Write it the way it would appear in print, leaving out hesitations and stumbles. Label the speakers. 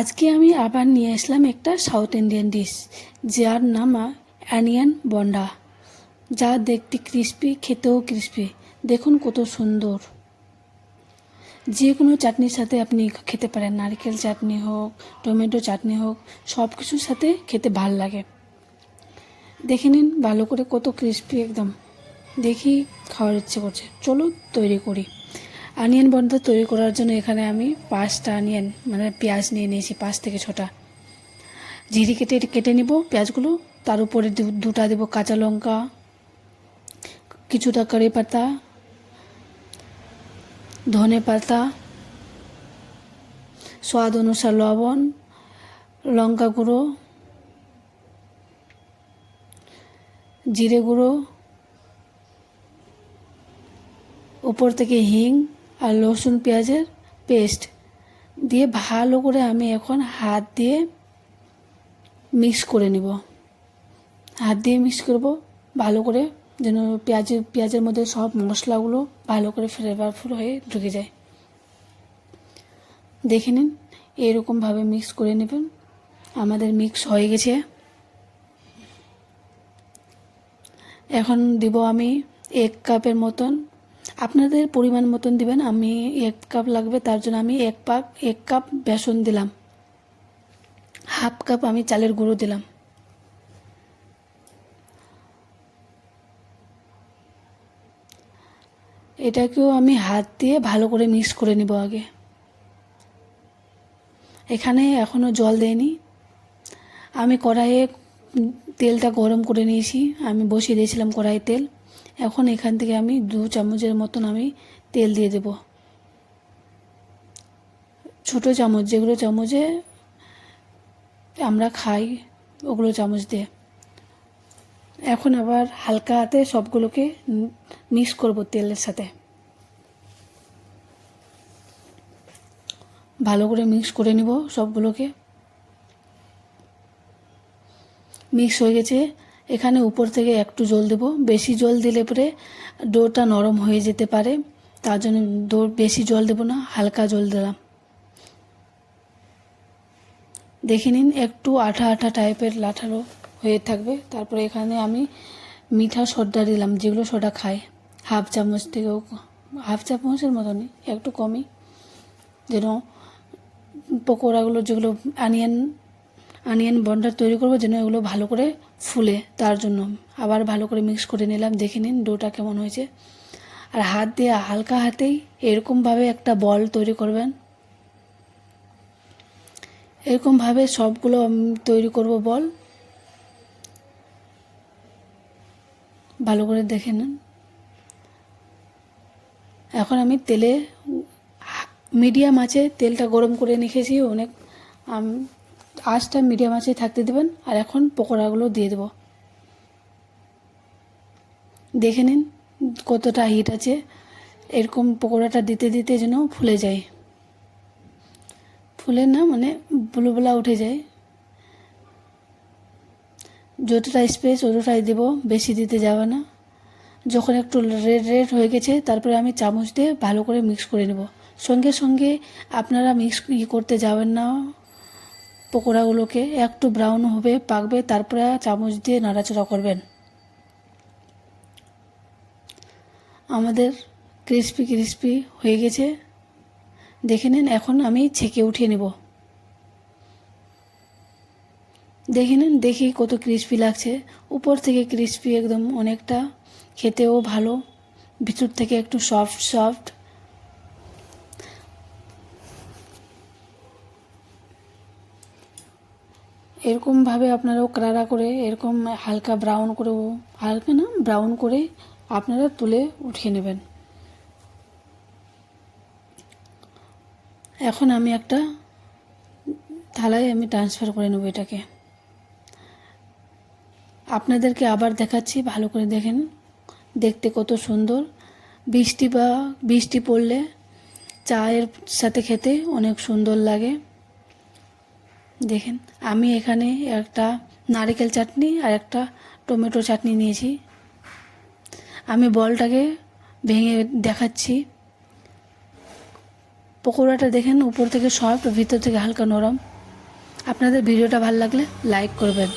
Speaker 1: আজকে আমি আবার নিয়ে আসলাম একটা সাউথ ইন্ডিয়ান ডিশ, যার নাম অনিয়ন বন্ডা। যা দেখতে ক্রিস্পি, খেতেও ক্রিস্পি। দেখুন কত সুন্দর। যে কোনো চাটনির সাথে আপনি খেতে পারেন, নারকেল চাটনি হোক, টমেটো চাটনি হোক, সব কিছুর সাথে খেতে ভাল লাগে। দেখে নিন ভালো করে, কত ক্রিস্পি একদম। দেখি খাওয়ার ইচ্ছে করছে। চলো তৈরি করি। অনিয়ন বন্ডা তৈরি করার জন্য এখানে আমি 5টা অনিয়ন মানে পেঁয়াজ নিয়ে নিয়েছি, 5 থেকে 6টা। ঝিরি কেটে কেটে নিব পেঁয়াজগুলো। তার উপরে দুটা দেব কাঁচা লঙ্কা, কিছুটা কারি পাতা, ধনে পাতা, স্বাদ অনুসার লবণ, লঙ্কা গুঁড়ো, জিরে গুঁড়ো, উপর থেকে হিং আর রসুন পেঁয়াজের পেস্ট দিয়ে ভালো করে আমি এখন হাত দিয়ে মিক্স করে নিব। হাত দিয়ে মিক্স করব ভালো করে, যেন পেঁয়াজের মধ্যে সব মশলাগুলো ভালো করে ফ্লেভারফুল হয়ে ঢুকে যায়। দেখে নিন, এরকমভাবে মিক্স করে নেবেন। আমাদের মিক্স হয়ে গেছে। এখন দিব আমি 1 কাপের মতন, আপনাদের পরিমাণ মতন দিবেন। আমি 1 কাপ লাগবে, তার জন্য আমি 1 কাপ বেসন দিলাম। 1/2 কাপ আমি চালের গুঁড়ো দিলাম। এটাকেও আমি হাত দিয়ে ভালো করে মিক্স করে নিব আগে। এখানে এখনও জল দেয়নি। আমি কড়াইয়ে তেলটা গরম করে নিয়েছি, আমি বসিয়ে দিয়েছিলাম কড়াইয়ে তেল। এখন এখান থেকে আমি 2 চামচের মতন আমি তেল দিয়ে দেব। ছোট চামচ, যেগুলো চামচে আমরা খাই ওগুলো চামচ দিয়ে। এখন আবার হালকা হাতে সবগুলোকে মিক্স করব তেলের সাথে। ভালো করে মিক্স করে নিব সবগুলোকে। মিক্স হয়ে গেছে। এখানে উপর থেকে একটু জল দেব। বেশি জল দিলে পরে ডোটা নরম হয়ে যেতে পারে, তার জন্য বেশি জল দেব না, হালকা জল দিলাম। দেখে নিন একটু আঠা আঠা টাইপের লাঠালো হয়ে থাকবে। তারপরে এখানে আমি মিঠা সোডা দিলাম, যেগুলো সোডা খায়, 1/2 চামচ থেকেও 1/2 চামচের মতনই, একটু কমই, যেন পকোড়াগুলো যেগুলো অনিয়ন বন্ডা তৈরি করবো যেন এগুলো ভালো করে ফুলে, তার জন্য আবার ভালো করে মিক্স করে নিলাম। দেখে নিন ডোটা কেমন হয়েছে। আর হাত দিয়ে হালকা হাতেই এরকমভাবে একটা বল তৈরি করবেন। এরকমভাবে সবগুলো তৈরি করব বল। ভালো করে দেখে নিন। এখন আমি তেলে মিডিয়াম আঁচে তেলটা গরম করে রেখেছি অনেক, আঁচটা মিডিয়াম আঁচে থাকতে দেবেন। আর এখন পকোড়াগুলো দিয়ে দেব। দেখে নিন কতটা হিট আছে। এরকম পকোড়াটা দিতে দিতে যেন ফুলে যায়, ফুলে না মানে বুলবুলা উঠে যায়। যতটা স্পেস অতটাই দেব, বেশি দিতে যাবে না। যখন একটু রেড রেড হয়ে গেছে, তারপরে আমি চামচ দিয়ে ভালো করে মিক্স করে নেব। সঙ্গে সঙ্গে আপনারা মিক্স করতে যাবেন না, পকোড়াগুলোকে একটু ব্রাউন হবে পাকবে, তারপরে চামচ দিয়ে নাড়াচাড়া করবেন। আমাদের ক্রিস্পি ক্রিস্পি হয়ে গেছে, দেখে নিন। এখন আমি ছেঁকে উঠিয়ে নেব। দেখে নিন, দেখি কত ক্রিস্পি লাগছে। উপর থেকে ক্রিস্পি একদম অনেকটা, খেতেও ভালো, ভিতর থেকে একটু সফট সফট। এরকমভাবে আপনারাও কড়া করে এরকম হালকা ব্রাউন করে, হালকা না ব্রাউন করে আপনারা তুলে উঠিয়ে নেবেন। এখন আমি একটা থালায় আমি ট্রান্সফার করে নেব এটাকে। আপনাদেরকে আবার দেখাচ্ছি, ভালো করে দেখেন। দেখতে কত সুন্দর। বৃষ্টি পড়লে চায়ের সাথে খেতে অনেক সুন্দর লাগে। দেখেন, আমি এখানে একটা নারকেল চাটনি আর একটা টমেটো চাটনি নিয়েছি। আমি বলটাকে ভেঙে দেখাচ্ছি। পকোড়াটা দেখেন উপর থেকে সফট, ভিতর থেকে হালকা নরম। আপনাদের ভিডিওটা ভালো লাগলে লাইক করবেন।